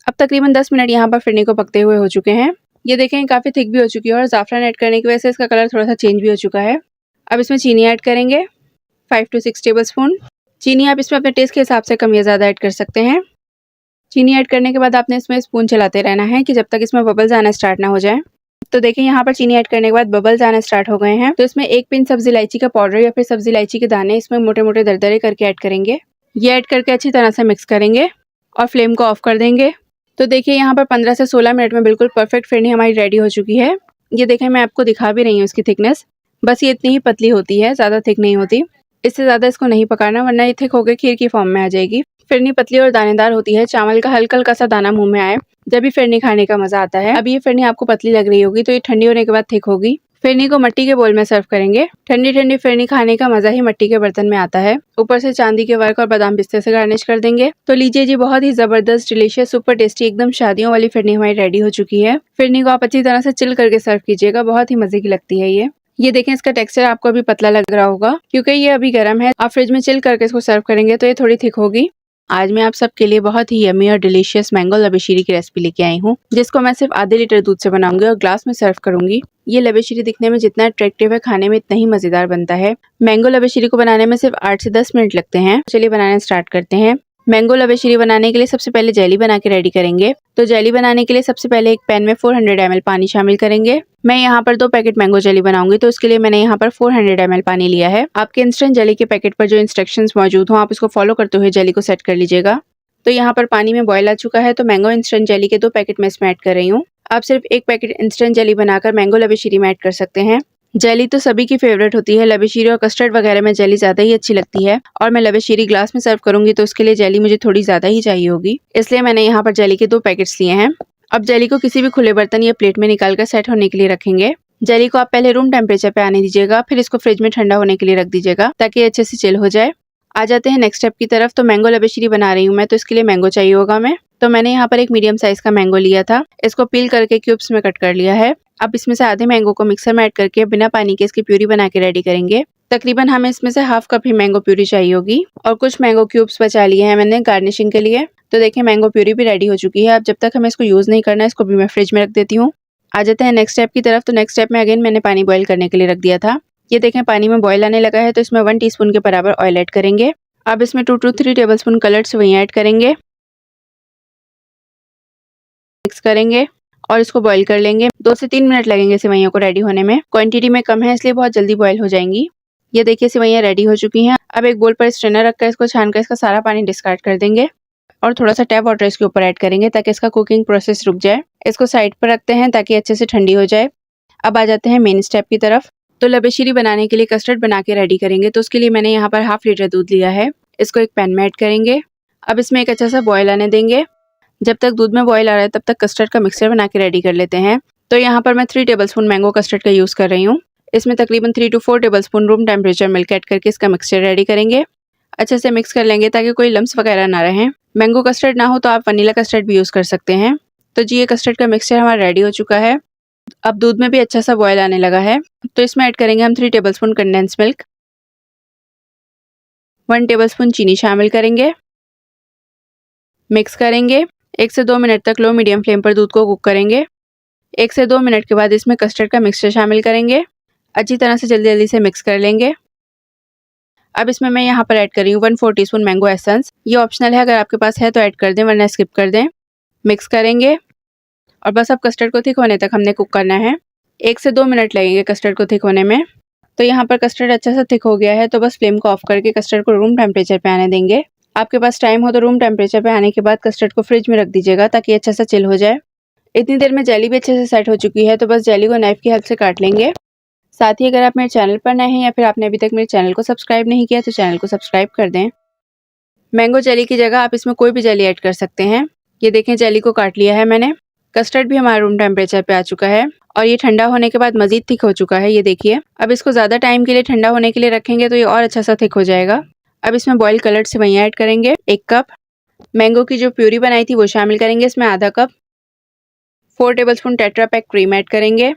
अब तकरीबन 10 मिनट यहाँ पर फिरनी को पकते हुए हो चुके हैं। ये देखें काफ़ी थिक भी हो चुकी है और ज़ाफ़रान ऐड करने की वजह से इसका कलर थोड़ा सा चेंज भी हो चुका है। अब इसमें चीनी ऐड करेंगे, 5 से 6 टेबलस्पून। चीनी आप इसमें अपने टेस्ट के हिसाब से कम या ज़्यादा ऐड कर सकते हैं। चीनी ऐड करने के बाद आपने इसमें स्पून चलाते रहना है कि जब तक इसमें बबल्स आना स्टार्ट ना हो जाए। तो देखिए यहाँ पर चीनी ऐड करने के बाद बबल्स आना स्टार्ट हो गए हैं। तो इसमें 1 पिंच सब्जी इलायची का पाउडर या फिर सब्जी इलायची के दाने इसमें मोटे मोटे दरदरे करके ऐड करेंगे। ये ऐड करके अच्छी तरह से मिक्स करेंगे और फ्लेम को ऑफ कर देंगे। तो देखिए यहाँ पर 15 से 16 मिनट में बिल्कुल परफेक्ट फिरनी हमारी रेडी हो चुकी है। ये देखें, मैं आपको दिखा भी रही हूँ इसकी थिकनेस। बस ये इतनी ही पतली होती है, ज़्यादा थिक नहीं होती। इससे ज़्यादा इसको नहीं पकाना, वरना ये थिक होकर खीर की फॉर्म में आ जाएगी। फिरनी पतली और दानेदार होती है, चावल का हल्का हल्का सा दाना मुंह में आए जब भी फिरनी खाने का मजा आता है। अब ये फिरनी आपको पतली लग रही होगी तो ये ठंडी होने के बाद थिक होगी। फिरनी को मिट्टी के बोल में सर्व करेंगे। ठंडी ठंडी फिरनी खाने का मजा ही मिट्टी के बर्तन में आता है। ऊपर से चांदी के वर्क और बादाम पिस्ते से गार्निश कर देंगे। तो लीजिए जी, बहुत ही जबरदस्त, डिलीशियस, सुपर टेस्टी, एकदम शादियों वाली फिरनी हमारी रेडी हो चुकी है। फिरनी को आप अच्छी तरह से चिल करके सर्व कीजिएगा, बहुत ही मजे की लगती है ये देखें, इसका टेक्सचर आपको अभी पतला लग रहा होगा क्योंकि ये अभी गर्म है। आप फ्रिज में चिल करके इसको सर्व करेंगे तो ये थोड़ी थिक होगी। आज मैं आप सबके लिए बहुत ही यम्मी और डिलीशियस मैंगो लबेशीरी की रेसिपी लेके आई हूँ, जिसको मैं सिर्फ आधे लीटर दूध से बनाऊंगी और ग्लास में सर्व करूंगी। ये लबेशीरी दिखने में जितना अट्रैक्टिव है, खाने में इतना ही मजेदार बनता है। मैंगो लबेशीरी को बनाने में सिर्फ 8 से 10 मिनट लगते हैं। चलिए बनाना स्टार्ट करते हैं। मैंगो लबेशीरी बनाने के लिए सबसे पहले जेली बना के रेडी करेंगे। तो जेली बनाने के लिए सबसे पहले एक पैन में 400 ml पानी शामिल करेंगे। मैं यहाँ पर 2 पैकेट मैंगो जेली बनाऊंगी, तो इसके लिए मैंने यहाँ पर 400 ml पानी लिया है। आपके इंस्टेंट जेली के पैकेट पर जो इंस्ट्रक्शंस मौजूद हो, आप उसको फॉलो करते हुए जेली को सेट कर लीजिएगा। तो यहाँ पर पानी में बॉयल आ चुका है, तो मैंगो इंस्टेंट जेली के 2 पैकेट मैं इसमें ऐड कर रही हूँ। आप सिर्फ 1 पैकेट इंस्टेंट जेली बनाकर मैंगो लबेशीरी में ऐड कर सकते हैं। जेली तो सभी की फेवरेट होती है, लबेशीरी और कस्टर्ड वगैरह में जेली ज्यादा ही अच्छी लगती है। और मैं लबेशीरी ग्लास में सर्व करूंगी तो उसके लिए जेली मुझे थोड़ी ज्यादा ही चाहिए होगी, इसलिए मैंने यहाँ पर जेली के 2 पैकेट्स लिए हैं। अब जेली को किसी भी खुले बर्तन या प्लेट में निकाल कर सेट होने के लिए रखेंगे। जेली को आप पहले रूम टेम्परेचर पे आने दीजिएगा, फिर इसको फ्रिज में ठंडा होने के लिए रख दीजिएगा ताकि अच्छे से चिल हो जाए। आ जाते हैं नेक्स्ट स्टेप की तरफ। तो मैंगो लबेशीरी बना रही हूँ मैं, तो इसके लिए मैंगो चाहिए होगा मैं। तो मैंने यहाँ पर एक मीडियम साइज का मैंगो लिया था, इसको पील करके क्यूब्स में कट कर लिया है। अब इसमें से आधे मैंगो को मिक्सर में ऐड करके बिना पानी के इसकी प्यूरी बना के रेडी करेंगे। तकरीबन हमें इसमें से हाफ कप ही मैंगो प्यूरी चाहिए होगी। और कुछ मैंगो क्यूब्स बचा लिए हैं मैंने गार्निशिंग के लिए। तो देखिए, मैंगो प्यूरी भी रेडी हो चुकी है। अब जब तक हमें इसको यूज नहीं करना है, इसको भी मैं फ्रिज में रख देती हूँ। आ जाते हैं नेक्स्ट स्टेप की तरफ। तो नेक्स्ट स्टेप में अगेन मैंने पानी बॉईल करने के लिए रख दिया था। ये देखें, पानी में बॉईल आने लगा है, तो इसमें 1 टीस्पून के बराबर ऑयल ऐड करेंगे। अब इसमें 2 to 3 टेबलस्पून कलर्ड सेवइयां ऐड करेंगे, मिक्स करेंगे और इसको बॉईल कर लेंगे। 2 से 3 मिनट लगेंगे सेवइयों को रेडी होने में। क्वांटिटी में कम है, इसलिए बहुत जल्दी बॉईल हो जाएंगी। ये देखिए, सेवइयां रेडी हो चुकी हैं। अब एक बोल पर स्ट्रेनर रखकर इसको छानकर इसका सारा पानी डिस्कार्ड कर देंगे और थोड़ा सा टैप वाटर इसके ऊपर ऐड करेंगे ताकि इसका कुकिंग प्रोसेस रुक जाए। इसको साइड पर रखते हैं ताकि अच्छे से ठंडी हो जाए। अब आ जाते हैं मेन स्टेप की तरफ। तो लबेशीरी बनाने के लिए कस्टर्ड बना के रेडी करेंगे। तो उसके लिए मैंने यहाँ पर हाफ लीटर दूध लिया है, इसको एक पैन में ऐड करेंगे। अब इसमें एक अच्छा सा बॉयल आने देंगे। जब तक दूध में बॉयल आ रहा है तब तक कस्टर्ड का मिक्सचर बना के रेडी कर लेते हैं। तो यहाँ पर मैं 3 टेबलस्पून मैंगो कस्टर्ड का यूज़ कर रही हूँ। इसमें तकरीबन 3 to 4 tablespoon room temperature milk add करके इसका मिक्सचर रेडी करेंगे। अच्छे से मिक्स कर लेंगे ताकि कोई लम्स वगैरह ना रहें। मैंगो कस्टर्ड ना हो तो आप वनीला कस्टर्ड भी यूज़ कर सकते हैं। तो जी, ये कस्टर्ड का मिक्सचर हमारा रेडी हो चुका है। अब दूध में भी अच्छा सा बॉयल आने लगा है, तो इसमें ऐड करेंगे हम 3 टेबलस्पून कंडेंस मिल्क। 1 टेबलस्पून चीनी शामिल करेंगे, मिक्स करेंगे। 1 से 2 मिनट तक लो मीडियम फ्लेम पर दूध को कुक करेंगे। 1 से 2 मिनट के बाद इसमें कस्टर्ड का मिक्सचर शामिल करेंगे। अच्छी तरह से जल्दी जल्दी से मिक्स कर लेंगे। अब इसमें मैं यहाँ पर ऐड कर रही हूँ 1/4 टीस्पून मैंगो एसेंस। ये ऑप्शनल है, अगर आपके पास है तो ऐड कर दें, वरना स्किप कर दें। मिक्स करेंगे और बस अब कस्टर्ड को थिक होने तक हमने कुक करना है। 1 से 2 मिनट लगेंगे कस्टर्ड को थिक होने में। तो यहाँ पर कस्टर्ड अच्छा सा थिक हो गया है, तो बस फ्लेम को ऑफ करके कस्टर्ड को रूम टेम्परेचर पे आने देंगे। आपके पास टाइम हो तो रूम टेम्परेचर पे आने के बाद कस्टर्ड को फ्रिज में रख दीजिएगा ताकि अच्छा सा चिल हो जाए। इतनी देर में जेली भी अच्छे से सेट हो चुकी है, तो बस जेली को नाइफ की हेल्प से काट लेंगे। साथ ही अगर आप मेरे चैनल पर नए हैं या फिर आपने अभी तक मेरे चैनल को सब्सक्राइब नहीं किया तो चैनल को सब्सक्राइब कर दें। मैंगो जेली की जगह आप इसमें कोई भी जेली ऐड कर सकते हैं। ये देखें, जेली को काट लिया है मैंने। कस्टर्ड भी हमारा रूम टेम्परेचर पे आ चुका है और ये ठंडा होने के बाद मजीद थिक हो चुका है। ये देखिए, अब इसको ज़्यादा टाइम के लिए ठंडा होने के लिए रखेंगे तो ये और अच्छा सा थिक हो जाएगा। अब इसमें बॉयल कलर्ड सेवइयां ऐड करेंगे 1 कप। मैंगो की जो प्यूरी बनाई थी वो शामिल करेंगे इसमें आधा cup. 4 tablespoon tetra pack cream add करेंगे।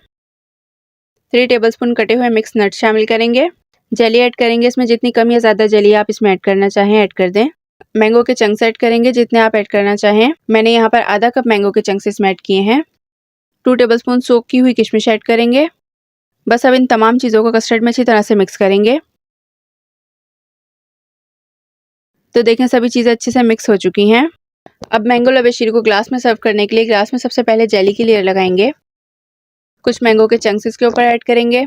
3 टेबलस्पून कटे हुए मिक्स नट्स शामिल करेंगे। जेली ऐड करेंगे, इसमें जितनी कम या ज़्यादा जेली आप इसमें ऐड करना चाहें ऐड कर दें। मैंगो के चंक्स ऐड करेंगे जितने आप ऐड करना चाहें। मैंने यहाँ पर आधा कप मैंगो के चंक्स इसमें ऐड किए हैं। 2 टेबलस्पून सोक की हुई किशमिश ऐड करेंगे। बस अब इन तमाम चीज़ों को कस्टर्ड में अच्छी तरह से मिक्स करेंगे। तो देखें, सभी चीज़ें अच्छे से मिक्स हो चुकी हैं। अब मैंगो लबेशीरी को ग्लास में सर्व करने के लिए ग्लास में सबसे पहले जेली की लेयर लगाएंगे। कुछ मैंगो के चंक्स इसके ऊपर ऐड करेंगे।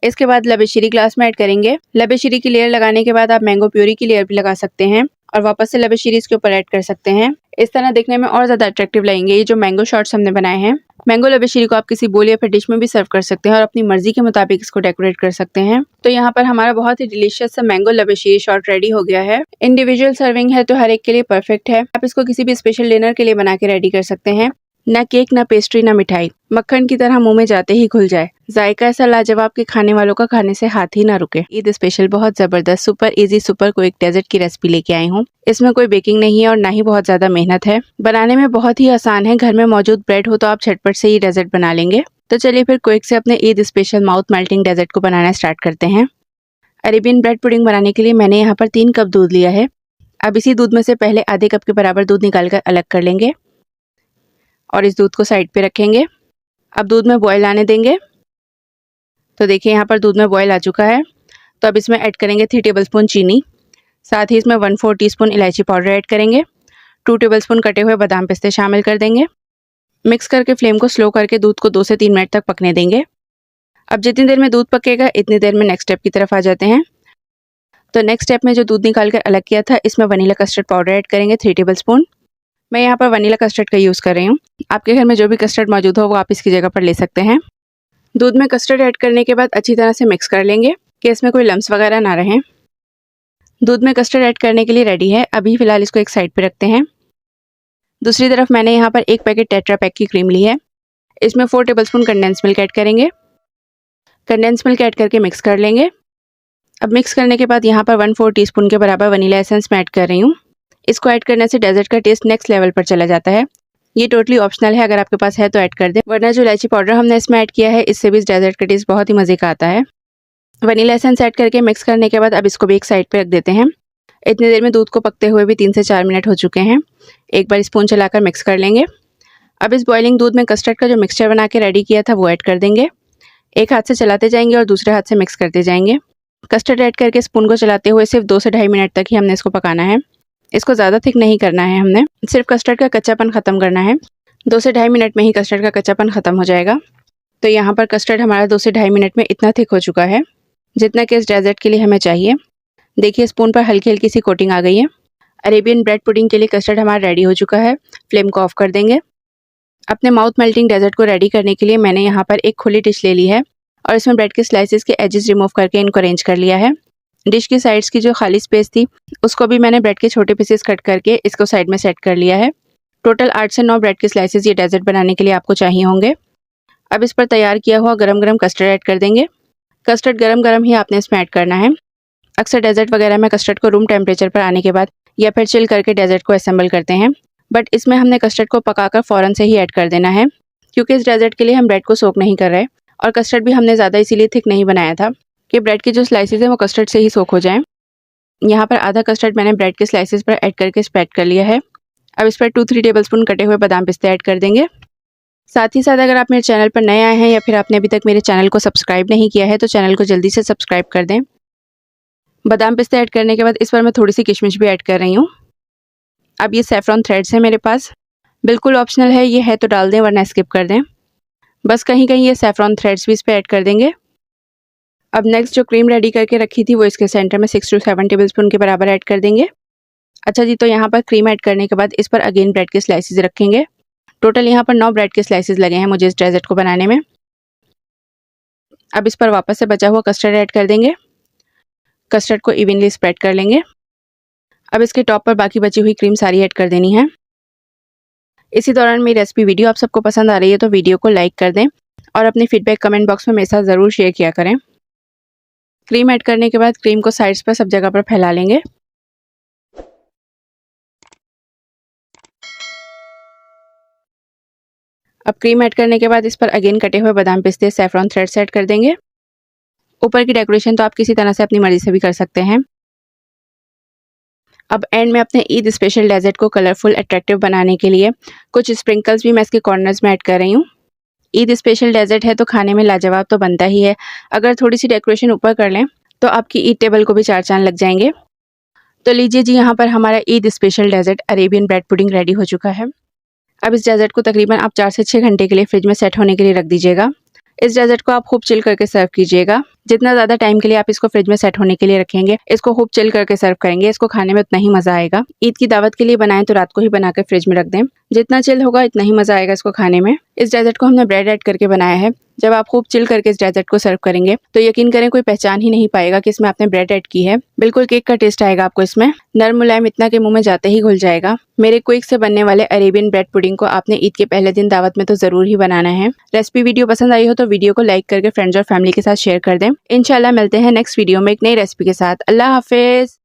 इसके बाद लबेशिरी ग्लास में ऐड करेंगे। लबेशिरी की लेयर लगाने के बाद आप मैंगो प्यूरी की लेयर भी लगा सकते हैं और वापस से लबेशिरी इसके ऊपर ऐड कर सकते हैं। इस तरह देखने में और ज़्यादा अट्रैक्टिव लगेंगे ये जो मैंगो शॉट्स हमने बनाए हैं। मैंगो लबेशिरी को आप किसी बोल या फिर डिश में भी सर्व कर सकते हैं और अपनी मर्जी के मुताबिक इसको डेकोरेट कर सकते हैं। तो यहाँ पर हमारा बहुत ही डिलीशियस सा मैंगो लबेशिरी शॉट रेडी हो गया है। इंडिविजुअल सर्विंग है तो हर एक के लिए परफेक्ट है। आप इसको किसी भी स्पेशल डिनर के लिए बना के रेडी कर सकते हैं। ना केक, ना पेस्ट्री, ना मिठाई, मक्खन की तरह मुंह में जाते ही घुल जाए। जायका ऐसा लाजवाब कि खाने वालों का खाने से हाथ ही ना रुके। ईद स्पेशल बहुत जबरदस्त super easy super quick dessert की रेसिपी लेके आई हूँ। इसमें कोई बेकिंग नहीं है और ना ही बहुत ज्यादा मेहनत है। बनाने में बहुत ही आसान है। घर में मौजूद ब्रेड हो तो आप झटपट से ये डेजर्ट बना लेंगे। तो चलिए फिर क्विक से अपने Eid special mouth melting dessert को बनाना स्टार्ट करते हैं। अरेबियन ब्रेड पुडिंग बनाने के लिए मैंने यहाँ पर 3 कप दूध लिया है। अब इसी दूध में से पहले आधे कप के बराबर दूध निकालकर अलग कर लेंगे और इस दूध को साइड पे रखेंगे। अब दूध में बॉयल आने देंगे। तो देखिए यहाँ पर दूध में बॉयल आ चुका है। तो अब इसमें ऐड करेंगे 3 टेबलस्पून चीनी। साथ ही इसमें 1/4 टीस्पून इलायची पाउडर ऐड करेंगे। 2 टेबलस्पून कटे हुए बादाम पिस्ते शामिल कर देंगे। मिक्स करके फ्लेम को स्लो करके दूध को 2 से 3 मिनट तक पकने देंगे। अब जितनी देर में दूध पकेगा इतनी देर में नेक्स्ट स्टेप की तरफ आ जाते हैं। तो नेक्स्ट स्टेप में जो दूध निकाल कर अलग किया था इसमें वनीला कस्टर्ड पाउडर ऐड करेंगे 3 टेबलस्पून। मैं यहाँ पर वनीला कस्टर्ड का यूज़ कर रही हूँ। आपके घर में जो भी कस्टर्ड मौजूद हो वो आप इसकी जगह पर ले सकते हैं। दूध में कस्टर्ड ऐड करने के बाद अच्छी तरह से मिक्स कर लेंगे कि इसमें कोई लम्स वगैरह ना रहें। दूध में कस्टर्ड ऐड करने के लिए रेडी है। अभी फ़िलहाल इसको एक साइड पे रखते हैं। दूसरी तरफ मैंने यहाँ पर 1 पैकेट टेट्रा पैक की क्रीम ली है। इसमें 4 टेबलस्पून कंडेंस मिल्क ऐड करेंगे। कंडेंस मिल्क ऐड करके मिक्स कर लेंगे। अब मिक्स करने के बाद यहाँ पर 1/4 टीस्पून के बराबर वनीला एसेंस मैं ऐड कर रही हूँ। इसको ऐड करने से डेजर्ट का टेस्ट नेक्स्ट लेवल पर चला जाता है। ये टोटली ऑप्शनल है, अगर आपके पास है तो ऐड कर दें, वरना जो इलायची पाउडर हमने इसमें ऐड किया है इससे भी इस डेजर्ट का टेस्ट बहुत ही मज़े का आता है। वनीला एसेंस ऐड करके मिक्स करने के बाद अब इसको भी एक साइड पे रख देते हैं। इतनी देर में दूध को पकते हुए भी 3 से 4 मिनट हो चुके हैं। एक बार स्पून चलाकर मिक्स कर लेंगे। अब इस बॉइलिंग दूध में कस्टर्ड का जो मिक्सचर बना के रेडी किया था वो ऐड कर देंगे। एक हाथ से चलाते जाएंगे और दूसरे हाथ से मिक्स करते जाएंगे। कस्टर्ड ऐड करके स्पून को चलाते हुए सिर्फ 2 से 2.5 मिनट तक ही हमने इसको पकाना है। इसको ज़्यादा थिक नहीं करना है, हमने सिर्फ कस्टर्ड का कच्चापन ख़त्म करना है। 2 से 2.5 मिनट में ही कस्टर्ड का कच्चापन ख़त्म हो जाएगा। तो यहाँ पर कस्टर्ड हमारा 2 से 2.5 मिनट में इतना थिक हो चुका है जितना कि इस डेजर्ट के लिए हमें चाहिए। देखिए स्पून पर हल्की हल्की सी कोटिंग आ गई है। अरेबियन ब्रेड पुडिंग के लिए कस्टर्ड हमारा रेडी हो चुका है। फ्लेम को ऑफ कर देंगे। अपने माउथ मेल्टिंग डेजर्ट को रेडी करने के लिए मैंने यहाँ पर एक खुली डिश ले ली है और इसमें ब्रेड के स्लाइसेस के एजेस रिमूव करके इनको अरेंज कर लिया है। डिश की साइड्स की जो खाली स्पेस थी उसको भी मैंने ब्रेड के छोटे पीसेस कट करके इसको साइड में सेट कर लिया है। टोटल 8 से 9 ब्रेड के स्लाइसेस ये डेजर्ट बनाने के लिए आपको चाहिए होंगे। अब इस पर तैयार किया हुआ गरम गरम कस्टर्ड ऐड कर देंगे। कस्टर्ड गरम गरम ही आपने इसमें ऐड करना है। अक्सर डेजर्ट वगैरह में कस्टर्ड को रूम टेम्परेचर पर आने के बाद या फिर चिल करके डेजर्ट को असेंबल करते हैं, बट इसमें हमने कस्टर्ड को पकाकर फ़ौरन से ही ऐड कर देना है क्योंकि इस डेजर्ट के लिए हम ब्रेड को सोक नहीं कर रहे और कस्टर्ड भी हमने ज़्यादा इसीलिए थिक नहीं बनाया था कि ब्रेड के जो स्लाइसेस हैं वो कस्टर्ड से ही सोक हो जाएं। यहाँ पर आधा कस्टर्ड मैंने ब्रेड के स्लाइसेस पर ऐड करके स्प्रेड कर लिया है। अब इस पर 2-3 टेबलस्पून कटे हुए बादाम पिस्ते ऐड कर देंगे। साथ ही साथ अगर आप मेरे चैनल पर नए आए हैं या फिर आपने अभी तक मेरे चैनल को सब्सक्राइब नहीं किया है तो चैनल को जल्दी से सब्सक्राइब कर दें। बादाम पिस्ते ऐड करने के बाद इस पर मैं थोड़ी सी किशमिश भी ऐड कर रही हूँ। अब ये सैफरॉन थ्रेड्स है मेरे पास, बिल्कुल ऑप्शनल है, ये है तो डाल दें वरना स्किप कर दें। बस कहीं कहीं ये सैफरॉन थ्रेड्स भी इस पर ऐड कर देंगे। अब नेक्स्ट जो क्रीम रेडी करके रखी थी वो इसके सेंटर में 6 से 7 टेबलस्पून के बराबर ऐड कर देंगे। अच्छा जी, तो यहाँ पर क्रीम ऐड करने के बाद इस पर अगेन ब्रेड के स्लाइसेस रखेंगे। टोटल यहाँ पर 9 ब्रेड के स्लाइसेस लगे हैं मुझे इस डेजर्ट को बनाने में। अब इस पर वापस से बचा हुआ कस्टर्ड ऐड कर देंगे। कस्टर्ड को इवनली स्प्रेड कर लेंगे। अब इसके टॉप पर बाकी बची हुई क्रीम सारी ऐड कर देनी है। इसी दौरान मेरी रेसिपी वीडियो आप सबको पसंद आ रही है तो वीडियो को लाइक कर दें और अपनी फीडबैक कमेंट बॉक्स में मेरे साथ ज़रूर शेयर किया करें। क्रीम ऐड करने के बाद क्रीम को साइड्स पर सब जगह पर फैला लेंगे। अब क्रीम ऐड करने के बाद इस पर अगेन कटे हुए बादाम पिस्ते सैफरॉन थ्रेड्स ऐड कर देंगे। ऊपर की डेकोरेशन तो आप किसी तरह से अपनी मर्जी से भी कर सकते हैं। अब एंड में अपने ईद स्पेशल डेजर्ट को कलरफुल अट्रैक्टिव बनाने के लिए कुछ स्प्रिंकल्स भी मैं इसके कॉर्नर्स में ऐड कर रही हूँ। ईद स्पेशल डेजर्ट है तो खाने में लाजवाब तो बनता ही है। अगर थोड़ी सी डेकोरेशन ऊपर कर लें तो आपकी ईद टेबल को भी 4 चांद लग जाएंगे। तो लीजिए जी, यहाँ पर हमारा Eid special dessert Arabian bread pudding ready हो चुका है। अब इस डेजर्ट को तकरीबन आप 4 से 6 घंटे के लिए फ्रिज में सेट होने के लिए रख दीजिएगा। इस डेजर्ट को आप खूब चिल करके सर्व कीजिएगा। जितना ज़्यादा टाइम के लिए आप इसको फ्रिज में सेट होने के लिए रखेंगे, इसको खूब चिल करके सर्व करेंगे, इसको खाने में उतना ही मज़ा आएगा। ईद की दावत के लिए बनाएं तो रात को ही बनाकर फ्रिज में रख दें। जितना चिल होगा इतना ही मज़ा आएगा इसको खाने में। इस डेजर्ट को हमने ब्रेड ऐड करके बनाया है। जब आप खूब चिल करके इस डेजर्ट को सर्व करेंगे तो यकीन करें कोई पहचान ही नहीं पाएगा कि इसमें आपने ब्रेड ऐड की है। बिल्कुल केक का टेस्ट आएगा आपको इसमें, नरम मुलायम इतना कि मुंह में जाते ही घुल जाएगा। मेरे क्विक से बनने वाले अरेबियन ब्रेड पुडिंग को आपने ईद के पहले दिन दावत में तो ज़रूर ही बनाना है। रेसिपी वीडियो पसंद आई हो तो वीडियो को लाइक करके फ्रेंड्स और फैमिली के साथ शेयर कर दें। इंशाल्लाह मिलते हैं नेक्स्ट वीडियो में एक नई रेसिपी के साथ। अल्लाह हाफिज़।